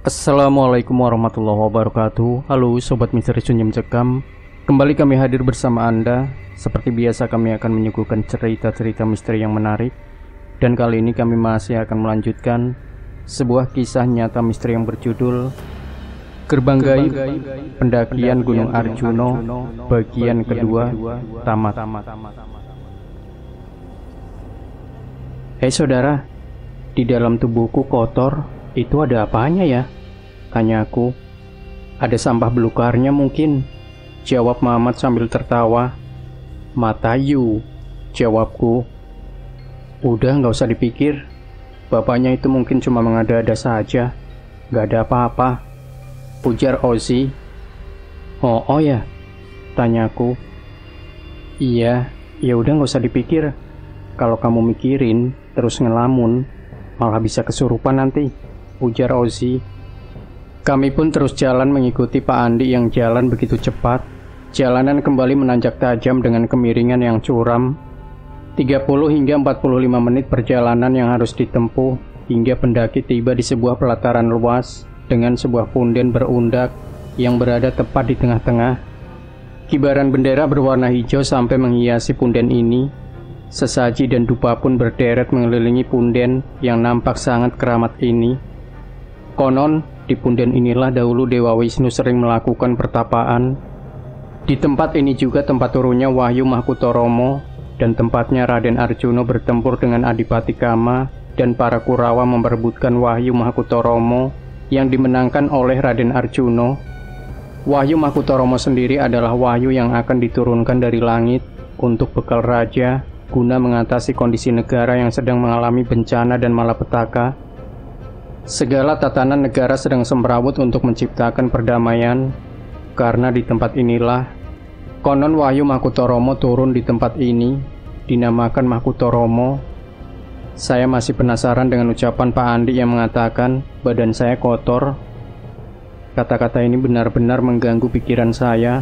Assalamualaikum warahmatullahi wabarakatuh. Halo Sobat Misteri Sunyi Mencekam. Kembali kami hadir bersama Anda. Seperti biasa kami akan menyuguhkan cerita-cerita misteri yang menarik. Dan kali ini kami masih akan melanjutkan sebuah kisah nyata misteri yang berjudul Gerbang Gaib Pendakian Gunung Arjuno bagian kedua tamat. Hei saudara, di dalam tubuhku kotor. Itu ada apanya ya? Tanyaku. Ada sampah belukarnya mungkin, jawab Mamat sambil tertawa. Matayu, jawabku. Udah gak usah dipikir, bapaknya itu mungkin cuma mengada-ada saja. Gak ada apa-apa, ujar Ozzy. Oh ya? Tanyaku. Iya, ya udah gak usah dipikir. Kalau kamu mikirin terus ngelamun, malah bisa kesurupan nanti, ujar Ozzy. Kami pun terus jalan mengikuti Pak Andi yang jalan begitu cepat. Jalanan kembali menanjak tajam dengan kemiringan yang curam. 30 hingga 45 menit perjalanan yang harus ditempuh hingga pendaki tiba di sebuah pelataran luas dengan sebuah punden berundak yang berada tepat di tengah-tengah. Kibaran bendera berwarna hijau sampai menghiasi punden ini. Sesaji dan dupa pun berderet mengelilingi punden yang nampak sangat keramat ini. Konon, di punden inilah dahulu Dewa Wisnu sering melakukan pertapaan. Di tempat ini juga tempat turunnya Wahyu Mahkutoromo dan tempatnya Raden Arjuno bertempur dengan Adipati Kama dan para Kurawa memperebutkan Wahyu Mahkutoromo yang dimenangkan oleh Raden Arjuno. Wahyu Mahkutoromo sendiri adalah wahyu yang akan diturunkan dari langit untuk bekal raja guna mengatasi kondisi negara yang sedang mengalami bencana dan malapetaka. Segala tatanan negara sedang semrawut untuk menciptakan perdamaian, karena di tempat inilah konon Wahyu Mahkutoromo turun di tempat ini, dinamakan Mahkutoromo. Saya masih penasaran dengan ucapan Pak Andi yang mengatakan badan saya kotor. Kata-kata ini benar-benar mengganggu pikiran saya.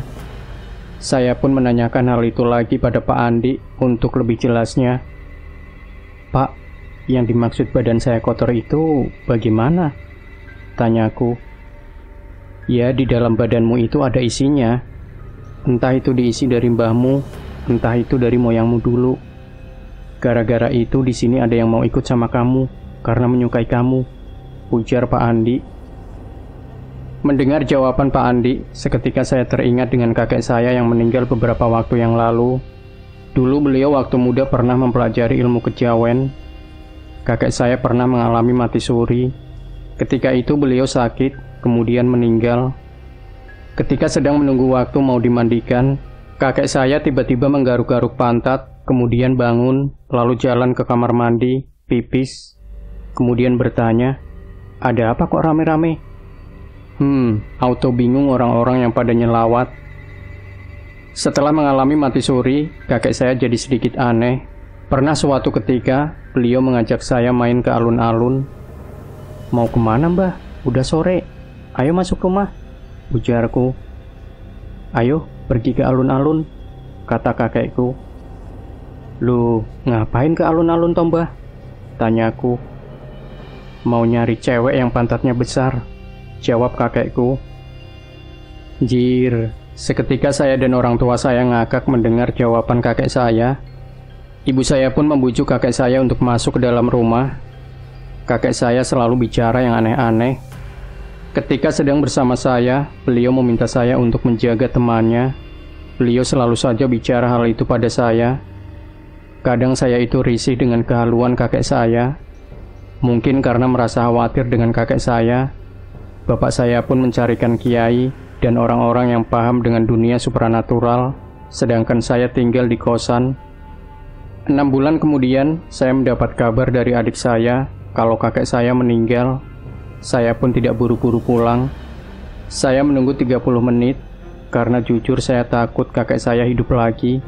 Saya pun menanyakan hal itu lagi pada Pak Andi untuk lebih jelasnya. Pak, yang dimaksud badan saya kotor itu bagaimana? Tanyaku. Ya, di dalam badanmu itu ada isinya. Entah itu diisi dari mbahmu, entah itu dari moyangmu dulu. Gara-gara itu di sini ada yang mau ikut sama kamu karena menyukai kamu, ujar Pak Andi. Mendengar jawaban Pak Andi, seketika saya teringat dengan kakek saya yang meninggal beberapa waktu yang lalu. Dulu beliau waktu muda pernah mempelajari ilmu kejawen. Kakek saya pernah mengalami mati suri. Ketika itu beliau sakit, kemudian meninggal. Ketika sedang menunggu waktu mau dimandikan, kakek saya tiba-tiba menggaruk-garuk pantat, kemudian bangun, lalu jalan ke kamar mandi, pipis. Kemudian bertanya, ada apa kok rame-rame? Auto bingung orang-orang yang pada nyelawat. Setelah mengalami mati suri, kakek saya jadi sedikit aneh. Pernah suatu ketika, beliau mengajak saya main ke alun-alun. Mau kemana mbah? Udah sore. Ayo masuk rumah, ujarku. Ayo, pergi ke alun-alun, kata kakekku. Lu, ngapain ke alun-alun toh mbah? Tanyaku. Mau nyari cewek yang pantatnya besar, jawab kakekku. Jir, seketika saya dan orang tua saya ngakak mendengar jawaban kakek saya. Ibu saya pun membujuk kakek saya untuk masuk ke dalam rumah. Kakek saya selalu bicara yang aneh-aneh. Ketika sedang bersama saya, beliau meminta saya untuk menjaga temannya. Beliau selalu saja bicara hal itu pada saya. Kadang saya itu risih dengan kehaluan kakek saya. Mungkin karena merasa khawatir dengan kakek saya. Bapak saya pun mencarikan kiai dan orang-orang yang paham dengan dunia supranatural, sedangkan saya tinggal di kosan. 6 bulan kemudian, saya mendapat kabar dari adik saya kalau kakek saya meninggal. Saya pun tidak buru-buru pulang. Saya menunggu 30 menit, karena jujur saya takut kakek saya hidup lagi.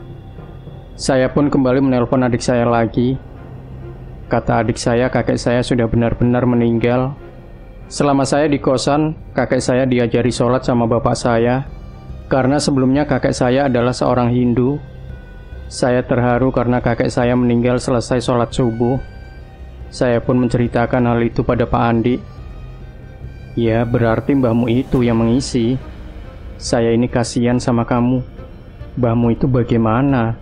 Saya pun kembali menelpon adik saya lagi. Kata adik saya, kakek saya sudah benar-benar meninggal. Selama saya di kosan, kakek saya diajari sholat sama bapak saya, karena sebelumnya kakek saya adalah seorang Hindu. Saya terharu karena kakek saya meninggal selesai sholat subuh. Saya pun menceritakan hal itu pada Pak Andi. Ya, berarti mbahmu itu yang mengisi. Saya ini kasihan sama kamu. Mbahmu itu bagaimana?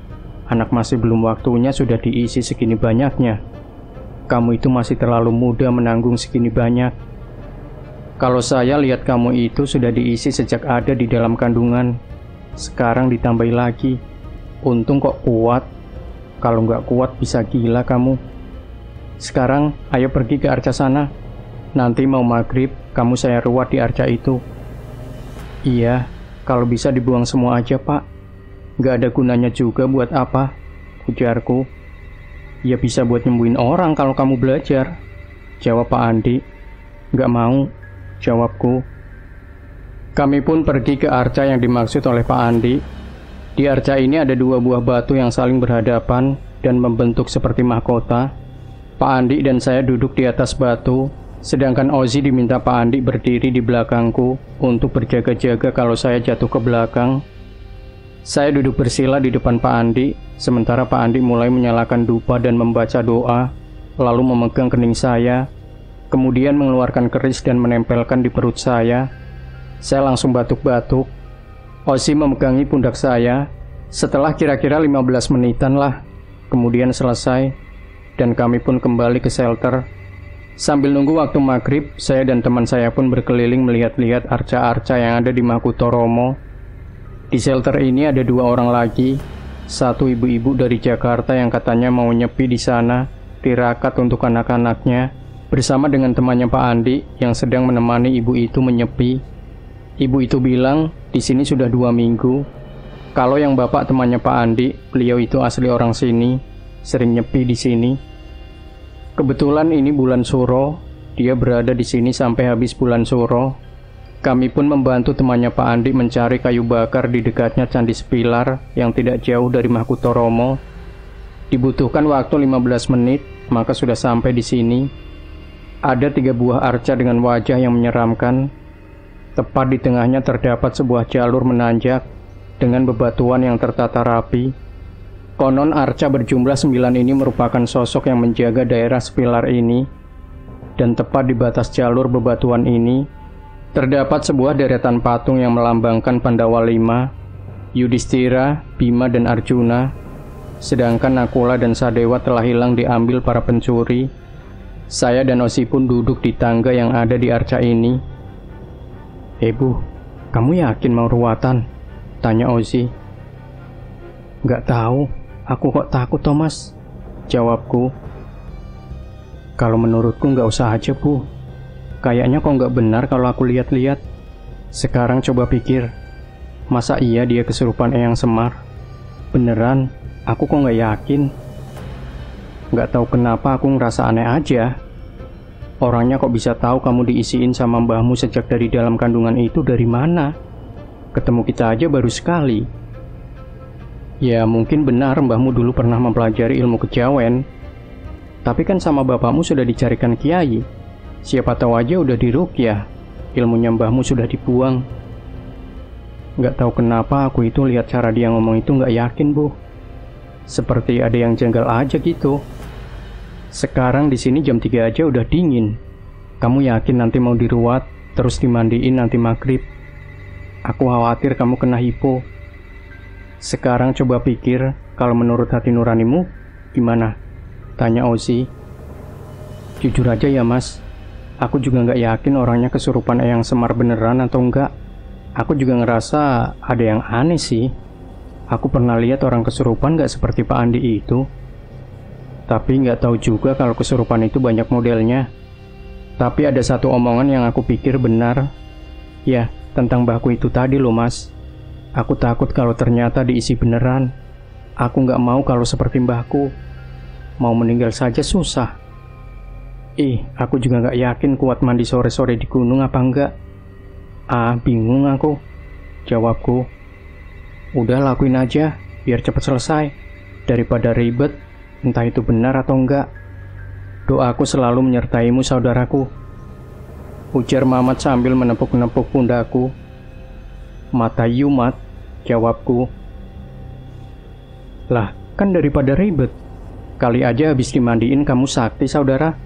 Anak masih belum waktunya sudah diisi segini banyaknya. Kamu itu masih terlalu muda menanggung segini banyak. Kalau saya lihat kamu itu sudah diisi sejak ada di dalam kandungan. Sekarang ditambahi lagi. Untung kok kuat. Kalau nggak kuat bisa gila kamu. Sekarang ayo pergi ke arca sana. Nanti mau maghrib kamu saya ruat di arca itu. Iya, kalau bisa dibuang semua aja pak. Nggak ada gunanya juga buat apa, ujarku. Ya bisa buat nyembuhin orang kalau kamu belajar, jawab Pak Andi. Nggak mau, jawabku. Kami pun pergi ke arca yang dimaksud oleh Pak Andi. Di arca ini ada 2 buah batu yang saling berhadapan dan membentuk seperti mahkota. Pak Andi dan saya duduk di atas batu, sedangkan Ozzy diminta Pak Andi berdiri di belakangku untuk berjaga-jaga kalau saya jatuh ke belakang. Saya duduk bersila di depan Pak Andi, sementara Pak Andi mulai menyalakan dupa dan membaca doa, lalu memegang kening saya, kemudian mengeluarkan keris dan menempelkan di perut saya. Saya langsung batuk-batuk. Ozzy memegangi pundak saya. Setelah kira-kira 15 menitan lah, kemudian selesai, dan kami pun kembali ke shelter. Sambil nunggu waktu maghrib, saya dan teman saya pun berkeliling melihat-lihat arca-arca yang ada di Makutoromo. Di shelter ini ada 2 orang lagi, satu ibu-ibu dari Jakarta yang katanya mau nyepi di sana, tirakat untuk anak-anaknya, bersama dengan temannya Pak Andi yang sedang menemani ibu itu menyepi. Ibu itu bilang, di sini sudah 2 minggu. Kalau yang bapak temannya Pak Andi, beliau itu asli orang sini, sering nyepi di sini. Kebetulan ini bulan Suro, dia berada di sini sampai habis bulan Suro. Kami pun membantu temannya Pak Andi mencari kayu bakar di dekatnya Candi Sepilar yang tidak jauh dari Makutoromo. Dibutuhkan waktu 15 menit, maka sudah sampai di sini. Ada 3 buah arca dengan wajah yang menyeramkan. Tepat di tengahnya terdapat sebuah jalur menanjak dengan bebatuan yang tertata rapi. Konon arca berjumlah 9 ini merupakan sosok yang menjaga daerah Sepilar ini. Dan tepat di batas jalur bebatuan ini, terdapat sebuah deretan patung yang melambangkan Pandawa 5, Yudhistira, Bima, dan Arjuna. Sedangkan Nakula dan Sadewa telah hilang diambil para pencuri. Saya dan Ozzy pun duduk di tangga yang ada di arca ini. Bu, kamu yakin mau ruatan? Tanya Ozzy. Nggak tahu, aku kok takut Thomas, jawabku. Kalau menurutku nggak usah aja Bu. Kayaknya kok nggak benar kalau aku lihat-lihat. Sekarang coba pikir, masa iya dia kesurupan Eyang Semar? Beneran, aku kok nggak yakin. Nggak tahu kenapa aku ngerasa aneh aja. Orangnya kok bisa tahu kamu diisiin sama mbahmu sejak dari dalam kandungan itu dari mana? Ketemu kita aja baru sekali. Ya mungkin benar mbahmu dulu pernah mempelajari ilmu kejawen. Tapi kan sama bapakmu sudah dicarikan kiai. Siapa tahu aja udah diruqyah, ilmunya mbahmu sudah dibuang. Nggak tahu kenapa aku itu lihat cara dia ngomong itu nggak yakin Bu. Seperti ada yang janggal aja gitu. Sekarang di sini jam 3 aja udah dingin. Kamu yakin nanti mau diruat, terus dimandiin nanti maghrib? Aku khawatir kamu kena hipo. Sekarang coba pikir, kalau menurut hati nuranimu, gimana? Tanya Ozzy. Jujur aja ya Mas, aku juga nggak yakin orangnya kesurupan Eyang Semar beneran atau enggak. Aku juga ngerasa ada yang aneh sih. Aku pernah lihat orang kesurupan nggak seperti Pak Andi itu. Tapi nggak tahu juga kalau kesurupan itu banyak modelnya. Tapi ada satu omongan yang aku pikir benar. Ya, tentang mbahku itu tadi loh Mas. Aku takut kalau ternyata diisi beneran. Aku nggak mau kalau seperti mbahku. Mau meninggal saja susah. Aku juga nggak yakin kuat mandi sore-sore di gunung apa enggak. Bingung aku, jawabku. Udah lakuin aja, biar cepat selesai. Daripada ribet, entah itu benar atau enggak. Doaku selalu menyertaimu saudaraku, ujar Mamat sambil menepuk-nepuk pundakku. Mata Yumat, jawabku. Lah, kan daripada ribet. Kali aja habis dimandiin kamu sakti saudara,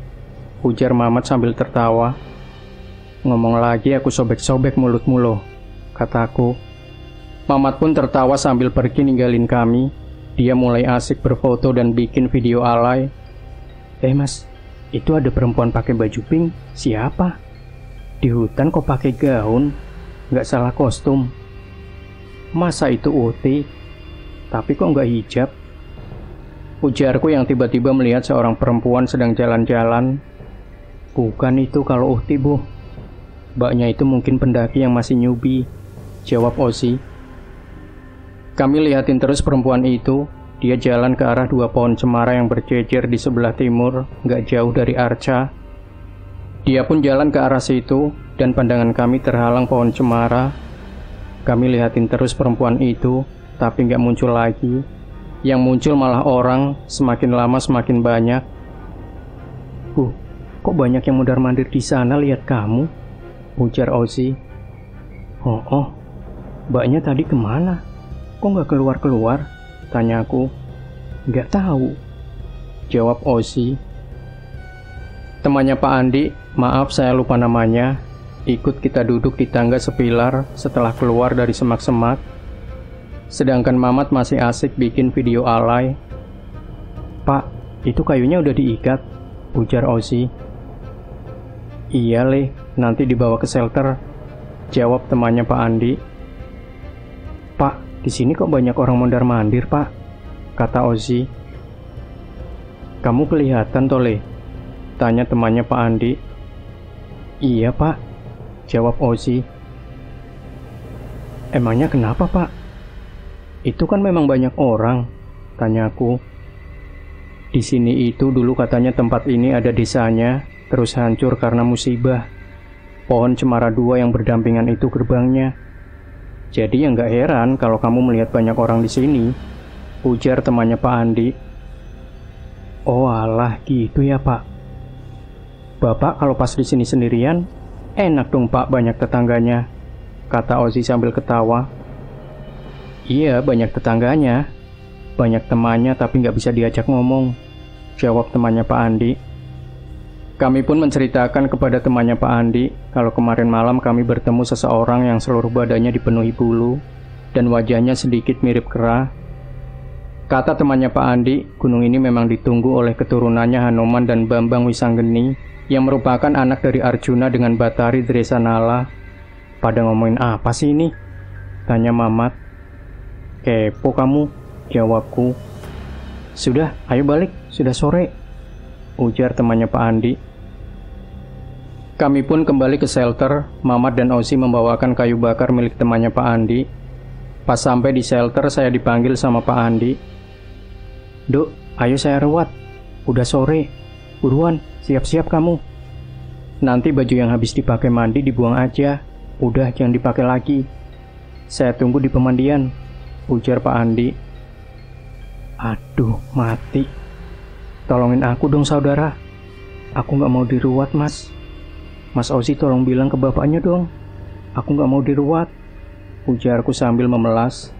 ujar Mamat sambil tertawa. Ngomong lagi aku sobek-sobek mulutmu loh, kataku. Mamat pun tertawa sambil pergi ninggalin kami. Dia mulai asik berfoto dan bikin video alay. Mas, itu ada perempuan pakai baju pink, siapa? Di hutan kok pakai gaun? Nggak salah kostum. Masa itu Uti? Tapi kok nggak hijab? Ujarku yang tiba-tiba melihat seorang perempuan sedang jalan-jalan. Bukan itu kalau Uti, Bu. Mbaknya itu mungkin pendaki yang masih newbie, jawab Osi. Kami lihatin terus perempuan itu. Dia jalan ke arah 2 pohon cemara yang berjejer di sebelah timur, nggak jauh dari Arca. Dia pun jalan ke arah situ, dan pandangan kami terhalang pohon cemara. Kami lihatin terus perempuan itu, tapi nggak muncul lagi. Yang muncul malah orang, semakin lama semakin banyak. Bu, kok banyak yang mondar-mandir di sana lihat kamu? Ujar Osi. Oh, mbaknya tadi kemana? Kok nggak keluar-keluar? Tanyaku. Nggak tahu, jawab Osi. Temannya Pak Andi, maaf saya lupa namanya, ikut kita duduk di tangga sepilar setelah keluar dari semak-semak. Sedangkan Mamat masih asik bikin video alay. Pak, itu kayunya udah diikat, ujar Osi. Iya Le, nanti dibawa ke shelter, jawab temannya Pak Andi. Pak, di sini kok banyak orang mondar-mandir, Pak, kata Osi. Kamu kelihatan, Tole, tanya temannya Pak Andi. Iya, Pak, jawab Osi. Emangnya kenapa, Pak? Itu kan memang banyak orang, tanyaku. Di sini itu dulu katanya tempat ini ada desanya, terus hancur karena musibah. Pohon cemara 2 yang berdampingan itu gerbangnya. Jadi ya nggak heran kalau kamu melihat banyak orang di sini, ujar temannya Pak Andi. Oh alah, gitu ya Pak. Bapak kalau pas di sini sendirian, enak dong Pak, banyak tetangganya, kata Ozi sambil ketawa. Iya, banyak tetangganya, banyak temannya tapi nggak bisa diajak ngomong, jawab temannya Pak Andi. Kami pun menceritakan kepada temannya Pak Andi kalau kemarin malam kami bertemu seseorang yang seluruh badannya dipenuhi bulu dan wajahnya sedikit mirip kera. Kata temannya Pak Andi, gunung ini memang ditunggu oleh keturunannya Hanoman dan Bambang Wisanggeni yang merupakan anak dari Arjuna dengan Batari Dresanala. Pada ngomongin apa sih ini? Tanya Mamat. Kepo kamu, jawabku. Sudah, ayo balik, sudah sore, ujar temannya Pak Andi. Kami pun kembali ke shelter. Mamat dan Osi membawakan kayu bakar milik temannya Pak Andi. Pas sampai di shelter, saya dipanggil sama Pak Andi. Duk, ayo saya ruat. Udah sore. Buruan, siap-siap kamu. Nanti baju yang habis dipakai mandi dibuang aja. Udah, jangan dipakai lagi. Saya tunggu di pemandian, ujar Pak Andi. Aduh, mati. Tolongin aku dong, saudara. Aku nggak mau diruat, Mas. Mas Osi tolong bilang ke bapaknya dong. Aku nggak mau diruat, ujarku sambil memelas.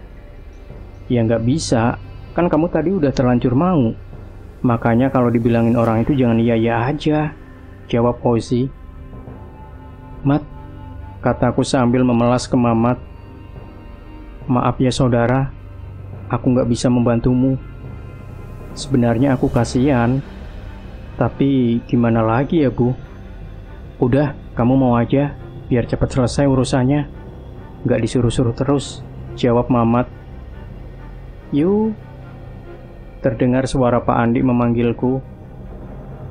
Ya nggak bisa, kan kamu tadi udah terlanjur mau. Makanya kalau dibilangin orang itu jangan iya-iya aja, jawab Osi. Mat, kataku sambil memelas ke Mamat. Maaf ya saudara, aku nggak bisa membantumu. Sebenarnya aku kasihan, tapi gimana lagi ya Bu? Udah, kamu mau aja, biar cepat selesai urusannya. Nggak disuruh-suruh terus, jawab Mamat. Yuk. Terdengar suara Pak Andi memanggilku.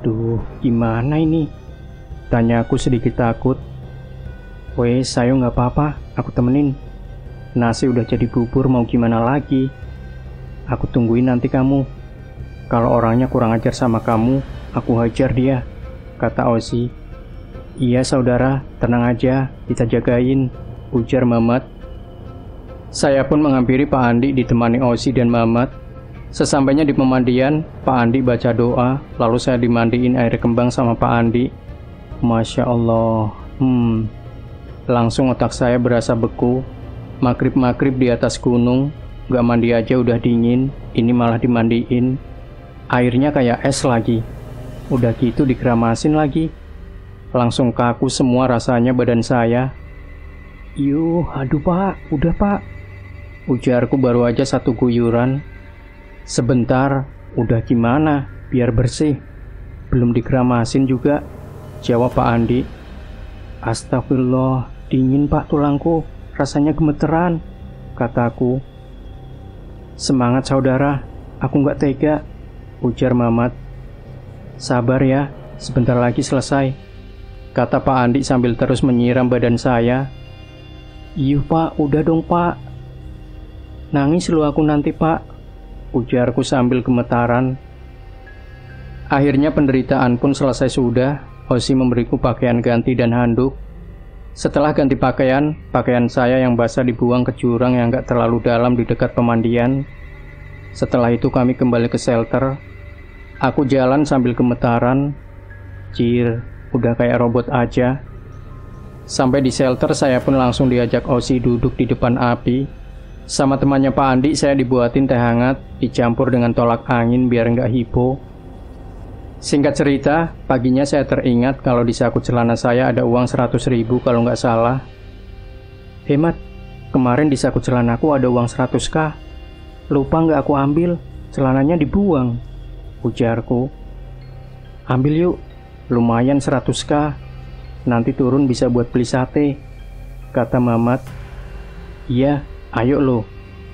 Duh, gimana ini? Tanyaku sedikit takut. Wes, ayo nggak apa-apa, aku temenin. Nasi udah jadi bubur, mau gimana lagi? Aku tungguin nanti kamu. Kalau orangnya kurang ajar sama kamu, aku hajar dia, kata Osi. Iya saudara, tenang aja, kita jagain, ujar Mamat. Saya pun menghampiri Pak Andi ditemani Osi dan Mamat. Sesampainya di pemandian, Pak Andi baca doa, lalu saya dimandiin air kembang sama Pak Andi. Masya Allah, langsung otak saya berasa beku. Maghrib-maghrib di atas gunung, gak mandi aja udah dingin, ini malah dimandiin. Airnya kayak es lagi, udah gitu dikeramasin lagi. Langsung kaku semua rasanya badan saya. Yuh, aduh pak, udah pak. Ujarku baru aja satu guyuran. Sebentar, udah gimana, biar bersih. Belum dikeramasin juga, jawab Pak Andi. Astagfirullah, dingin pak tulangku, rasanya gemeteran, kataku. Semangat saudara, aku nggak tega, ujar Mamat. Sabar ya, sebentar lagi selesai, kata Pak Andi sambil terus menyiram badan saya. Iya pak, udah dong pak. Nangis lu aku nanti pak, ujarku sambil gemetaran. Akhirnya penderitaan pun selesai sudah. Osi memberiku pakaian ganti dan handuk. Setelah ganti pakaian, pakaian saya yang basah dibuang ke jurang yang gak terlalu dalam di dekat pemandian. Setelah itu kami kembali ke shelter. Aku jalan sambil gemetaran. Cir, udah kayak robot aja. Sampai di shelter saya pun langsung diajak Osi duduk di depan api. Sama temannya Pak Andi saya dibuatin teh hangat, dicampur dengan tolak angin biar nggak hipo. Singkat cerita, paginya saya teringat kalau di saku celana saya ada uang 100.000 kalau nggak salah. Hemat, kemarin di saku celanaku ada uang 100.000. Lupa nggak aku ambil, celananya dibuang, ujarku. Ambil yuk, lumayan 100.000. Nanti turun bisa buat beli sate, kata Mamat. Iya, ayo lo,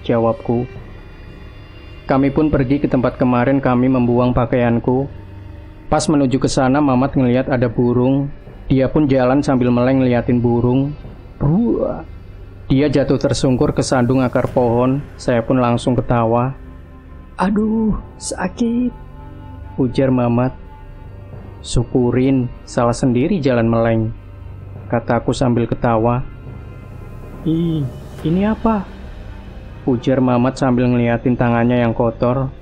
jawabku. Kami pun pergi ke tempat kemarin kami membuang pakaianku. Pas menuju ke sana, Mamat ngelihat ada burung. Dia pun jalan sambil meleng ngeliatin burung. Buah. Dia jatuh tersungkur ke sandung akar pohon. Saya pun langsung ketawa. Aduh, sakit, ujar Mamat. Syukurin, salah sendiri jalan meleng, kataku sambil ketawa. Ih, ini apa? Ujar Mamat sambil ngeliatin tangannya yang kotor.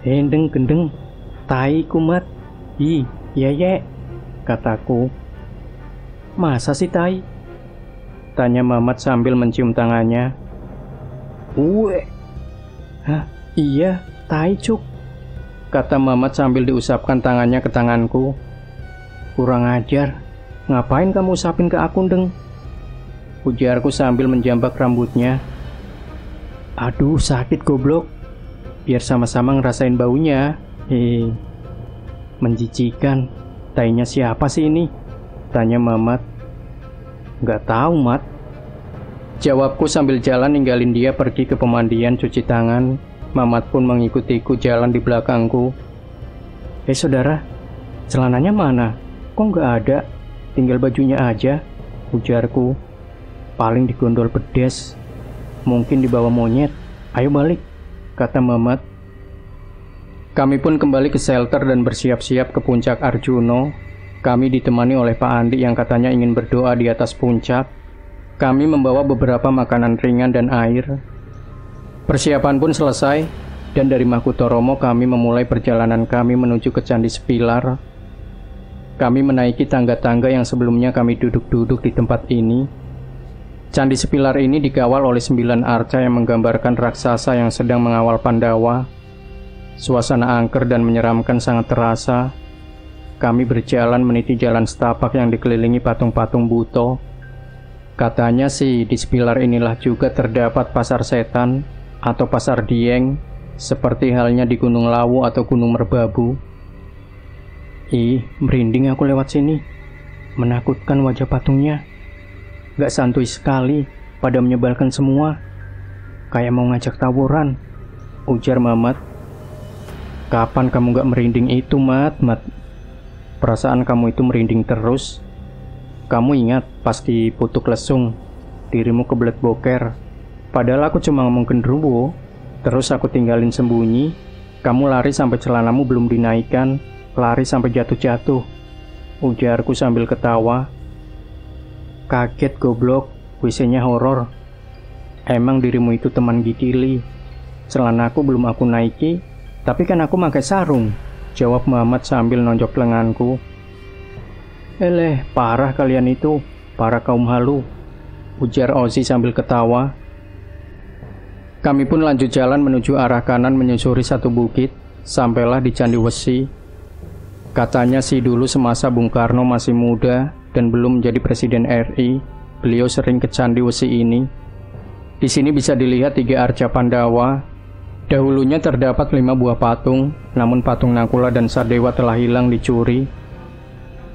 Hendeng gendeng, tai kumat. Ih, iya ye, kataku. Masa sih tai? Tanya Mamat sambil mencium tangannya. Hah, iya, tai cuk, kata Mamat sambil diusapkan tangannya ke tanganku. Kurang ajar, ngapain kamu usapin ke aku, Deng? Ujarku sambil menjambak rambutnya. Aduh, sakit goblok. Biar sama-sama ngerasain baunya. Menjijikan. Tainya siapa sih ini? Tanya Mamat. Nggak tahu, Mat. Jawabku sambil jalan ninggalin dia pergi ke pemandian cuci tangan. Mamat pun mengikutiku jalan di belakangku. Saudara, celananya mana? Kok nggak ada? Tinggal bajunya aja, ujarku. Paling digondol pedes. Mungkin dibawa monyet. Ayo balik, kata Mamat. Kami pun kembali ke shelter dan bersiap-siap ke puncak Arjuno. Kami ditemani oleh Pak Andi yang katanya ingin berdoa di atas puncak. Kami membawa beberapa makanan ringan dan air. Persiapan pun selesai, dan dari Makutoromo kami memulai perjalanan kami menuju ke Candi Sepilar. Kami menaiki tangga-tangga yang sebelumnya kami duduk-duduk di tempat ini. Candi Sepilar ini dikawal oleh 9 arca yang menggambarkan raksasa yang sedang mengawal Pandawa. Suasana angker dan menyeramkan sangat terasa. Kami berjalan meniti jalan setapak yang dikelilingi patung-patung buto. Katanya sih di Sepilar inilah juga terdapat pasar setan atau pasar Dieng, seperti halnya di Gunung Lawu atau Gunung Merbabu. Ih, merinding aku lewat sini. Menakutkan wajah patungnya. Gak santuy sekali, pada menyebalkan semua. Kayak mau ngajak tawuran, ujar Mamat. Kapan kamu gak merinding itu, Mat? Perasaan kamu itu merinding terus. Kamu ingat pas di Putuk Lesung, dirimu kebelet boker. Padahal aku cuma ngomong genderuwo. Terus aku tinggalin sembunyi. Kamu lari sampai celanamu belum dinaikkan. Lari sampai jatuh-jatuh, ujarku sambil ketawa. Kaget goblok, WC-nya horor. Emang dirimu itu teman gikili. Celanaku belum aku naiki, tapi kan aku pakai sarung, jawab Muhammad sambil nonjok lenganku. Parah kalian itu, para kaum halu, ujar Ozi sambil ketawa. Kami pun lanjut jalan menuju arah kanan menyusuri satu bukit, sampailah di Candi Wesi. Katanya sih dulu semasa Bung Karno masih muda dan belum menjadi Presiden RI, beliau sering ke Candi Wesi ini. Di sini bisa dilihat 3 arca Pandawa. Dahulunya terdapat 5 buah patung, namun patung Nakula dan Sadewa telah hilang dicuri.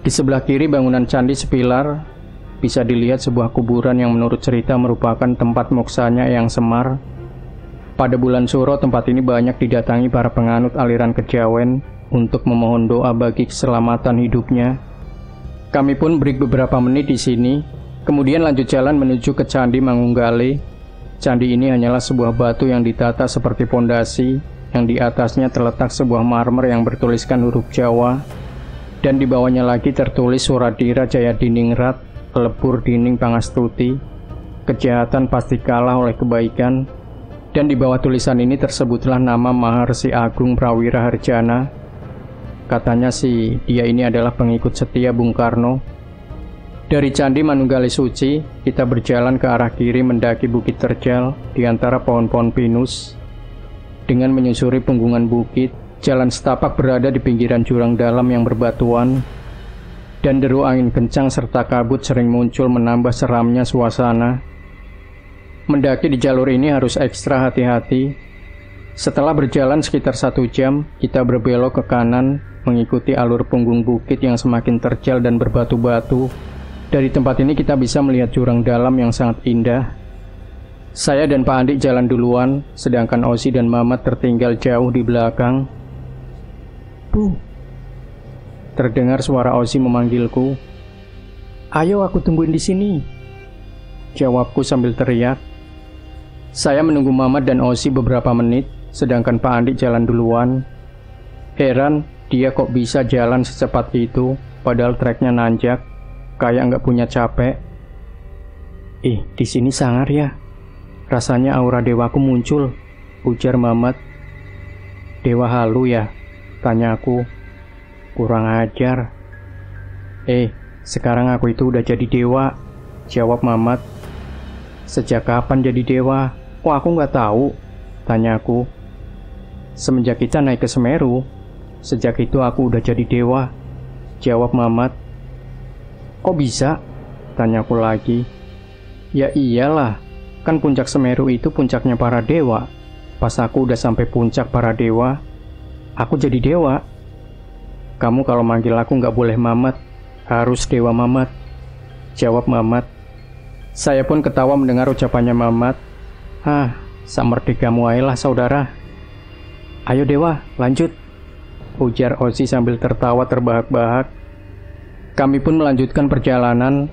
Di sebelah kiri bangunan candi sepilar, bisa dilihat sebuah kuburan yang menurut cerita merupakan tempat moksanya Eyang Semar. Pada bulan Suro, tempat ini banyak didatangi para penganut aliran kejawen untuk memohon doa bagi keselamatan hidupnya. Kami pun break beberapa menit di sini, kemudian lanjut jalan menuju ke Candi Mangunggale. Candi ini hanyalah sebuah batu yang ditata seperti pondasi, yang di atasnya terletak sebuah marmer yang bertuliskan huruf Jawa, dan di bawahnya lagi tertulis Suradira Jaya Diningrat, Lebur Dining Pangastuti, kejahatan pasti kalah oleh kebaikan. Dan di bawah tulisan ini tersebutlah nama Maharsi Agung Prawira Harjana. Katanya sih dia ini adalah pengikut setia Bung Karno. Dari Candi Manunggali Suci, kita berjalan ke arah kiri mendaki Bukit Terjal di antara pohon-pohon pinus. Dengan menyusuri punggungan bukit, jalan setapak berada di pinggiran jurang dalam yang berbatuan, dan deru angin kencang serta kabut sering muncul menambah seramnya suasana. Mendaki di jalur ini harus ekstra hati-hati. Setelah berjalan sekitar 1 jam, kita berbelok ke kanan, mengikuti alur punggung bukit yang semakin terjal dan berbatu-batu. Dari tempat ini kita bisa melihat jurang dalam yang sangat indah. Saya dan Pak Andi jalan duluan, sedangkan Osi dan Mamat tertinggal jauh di belakang. "Bu," terdengar suara Osi memanggilku. "Ayo aku tungguin di sini," jawabku sambil teriak. Saya menunggu Mamat dan Osi beberapa menit, sedangkan Pak Andi jalan duluan. Heran, dia kok bisa jalan secepat itu, padahal treknya nanjak. Kayak nggak punya capek. Di sini sangar ya. Rasanya aura dewaku muncul," ujar Mamat. "Dewa halu ya?" tanyaku. "Kurang ajar." Sekarang aku itu udah jadi dewa," jawab Mamat. "Sejak kapan jadi dewa? Kok aku nggak tahu?" tanyaku. "Semenjak kita naik ke Semeru, sejak itu aku udah jadi dewa," jawab Mamat. "Kok bisa?" tanyaku lagi. "Ya iyalah, kan puncak Semeru itu puncaknya para dewa. Pas aku udah sampai puncak para dewa, aku jadi dewa." "Kamu kalau manggil aku nggak boleh Mamat, harus Dewa Mamat," jawab Mamat. Saya pun ketawa mendengar ucapannya Mamat. Samerdekamu ayolah saudara. "Ayo Dewa, lanjut," ujar Osi sambil tertawa terbahak-bahak. Kami pun melanjutkan perjalanan.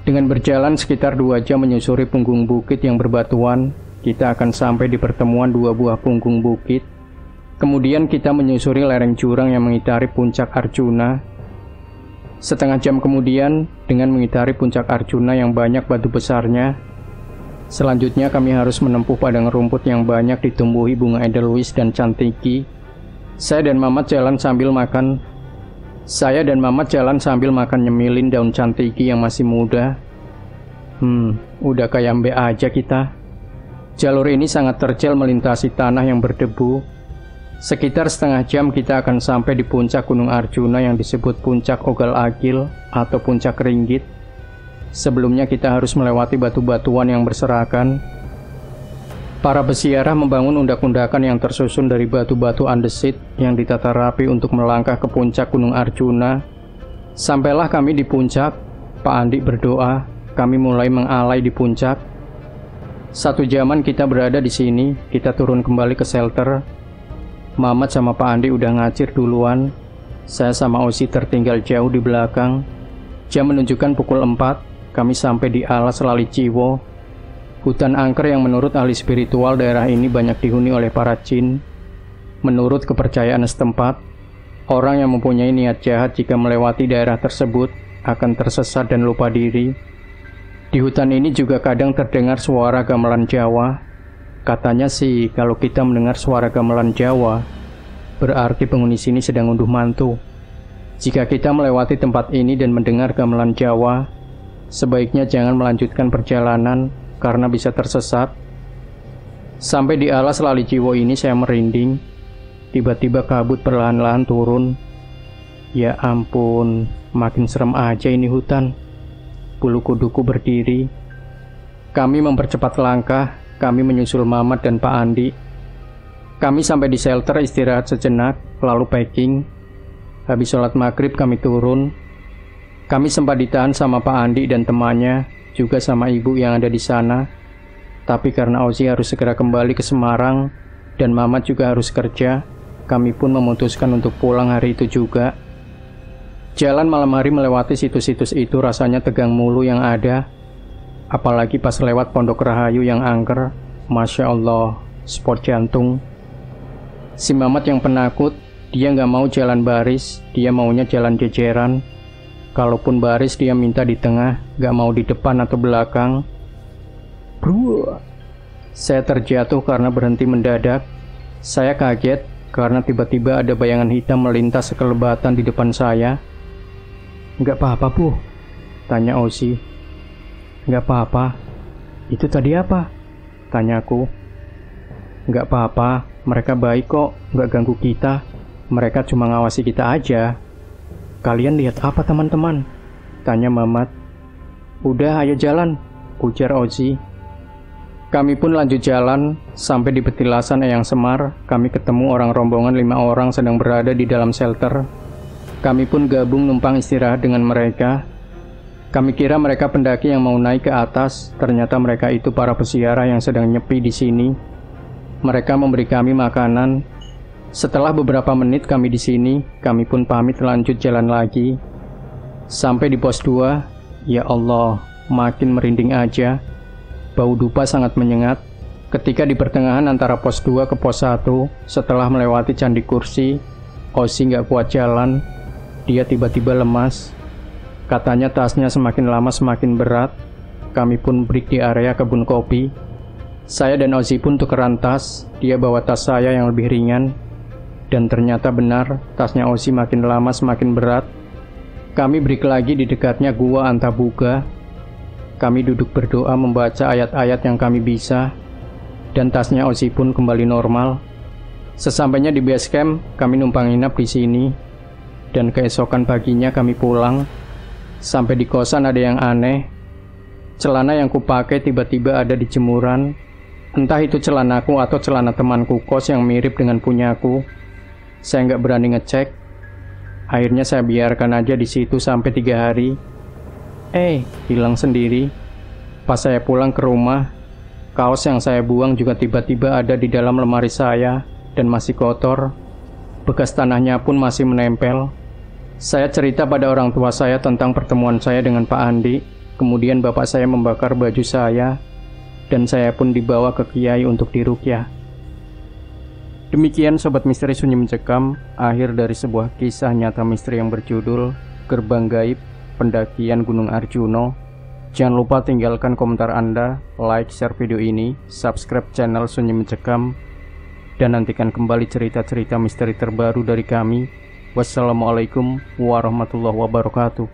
Dengan berjalan sekitar 2 jam menyusuri punggung bukit yang berbatuan, kita akan sampai di pertemuan 2 buah punggung bukit. Kemudian kita menyusuri lereng jurang yang mengitari puncak Arjuna. Setengah jam kemudian, dengan mengitari puncak Arjuna yang banyak batu besarnya, selanjutnya kami harus menempuh padang rumput yang banyak ditumbuhi bunga edelweiss dan cantiki. Saya dan Mamat jalan sambil makan nyemilin daun cantiki yang masih muda. Udah kayak mbek aja kita. Jalur ini sangat terjal melintasi tanah yang berdebu. Sekitar setengah jam kita akan sampai di puncak Gunung Arjuna yang disebut Puncak Ogal Agil atau Puncak Ringgit. Sebelumnya kita harus melewati batu-batuan yang berserakan. Para peziarah membangun undak-undakan yang tersusun dari batu-batu andesit yang ditata rapi untuk melangkah ke puncak Gunung Arjuna. Sampailah kami di puncak, Pak Andi berdoa, kami mulai mengalai di puncak. 1 jaman kita berada di sini, kita turun kembali ke shelter. Mamat sama Pak Andi udah ngacir duluan. Saya sama Osi tertinggal jauh di belakang. Jam menunjukkan pukul 4, kami sampai di Alas Lali Ciwo. Hutan angker yang menurut ahli spiritual daerah ini banyak dihuni oleh para jin. Menurut kepercayaan setempat, orang yang mempunyai niat jahat jika melewati daerah tersebut akan tersesat dan lupa diri. Di hutan ini juga kadang terdengar suara gamelan Jawa. Katanya sih kalau kita mendengar suara gamelan Jawa, berarti penghuni sini sedang unduh mantu. Jika kita melewati tempat ini dan mendengar gamelan Jawa, sebaiknya jangan melanjutkan perjalanan karena bisa tersesat. Sampai di Alas Lali Ciwo ini saya merinding. Tiba-tiba kabut perlahan-lahan turun. Ya ampun, makin serem aja ini hutan. Bulu kuduku berdiri. Kami mempercepat langkah, kami menyusul Mamat dan Pak Andi. Kami sampai di shelter istirahat sejenak, lalu packing. Habis sholat maghrib kami turun. Kami sempat ditahan sama Pak Andi dan temannya, juga sama ibu yang ada di sana. Tapi karena Ozi harus segera kembali ke Semarang, dan Mamat juga harus kerja, kami pun memutuskan untuk pulang hari itu juga. Jalan malam hari melewati situs-situs itu rasanya tegang mulu yang ada. Apalagi pas lewat Pondok Rahayu yang angker, Masya Allah, sport jantung. Si Mamat yang penakut, dia nggak mau jalan baris, dia maunya jalan jejeran. Kalaupun baris dia minta di tengah, nggak mau di depan atau belakang. Bro, saya terjatuh karena berhenti mendadak. Saya kaget karena tiba-tiba ada bayangan hitam melintas sekelebatan di depan saya. Nggak apa-apa, Bu? Tanya Ozi. Nggak apa-apa. Itu tadi apa? Tanyaku. Nggak apa-apa, mereka baik kok, nggak ganggu kita. Mereka cuma ngawasi kita aja. Kalian lihat apa teman-teman? Tanya Mamat. Udah, ayo jalan, ujar Ozi. Kami pun lanjut jalan, sampai di petilasan Eyang Semar, kami ketemu orang rombongan 5 orang sedang berada di dalam shelter. Kami pun gabung numpang istirahat dengan mereka. Kami kira mereka pendaki yang mau naik ke atas, ternyata mereka itu para peziarah yang sedang nyepi di sini. Mereka memberi kami makanan. Setelah beberapa menit kami di sini, kami pun pamit lanjut jalan lagi. Sampai di pos 2, ya Allah, makin merinding aja. Bau dupa sangat menyengat. Ketika di pertengahan antara pos 2 ke pos 1, setelah melewati Candi Kursi, Ozi nggak kuat jalan. Dia tiba-tiba lemas. Katanya tasnya semakin lama semakin berat. Kami pun break di area kebun kopi. Saya dan Ozi pun tukeran tas. Dia bawa tas saya yang lebih ringan. Dan ternyata benar, tasnya Ozi makin lama semakin berat. Kami break lagi di dekatnya gua Antabuga. Kami duduk berdoa membaca ayat-ayat yang kami bisa. Dan tasnya Ozi pun kembali normal. Sesampainya di base camp, kami numpang nginap di sini. Dan keesokan paginya kami pulang. Sampai di kosan ada yang aneh. Celana yang kupakai tiba-tiba ada di jemuran. Entah itu celanaku atau celana temanku kos yang mirip dengan punyaku. Saya nggak berani ngecek. Akhirnya saya biarkan aja di situ sampai 3 hari. Hilang sendiri. Pas saya pulang ke rumah, kaos yang saya buang juga tiba-tiba ada di dalam lemari saya dan masih kotor. Bekas tanahnya pun masih menempel. Saya cerita pada orang tua saya tentang pertemuan saya dengan Pak Andi. Kemudian bapak saya membakar baju saya. Dan saya pun dibawa ke kiai untuk diruqyah. Demikian Sobat Misteri Sunyi Mencekam, akhir dari sebuah kisah nyata misteri yang berjudul Gerbang Gaib Pendakian Gunung Arjuno. Jangan lupa tinggalkan komentar Anda, like, share video ini, subscribe channel Sunyi Mencekam, dan nantikan kembali cerita-cerita misteri terbaru dari kami. Wassalamualaikum warahmatullahi wabarakatuh.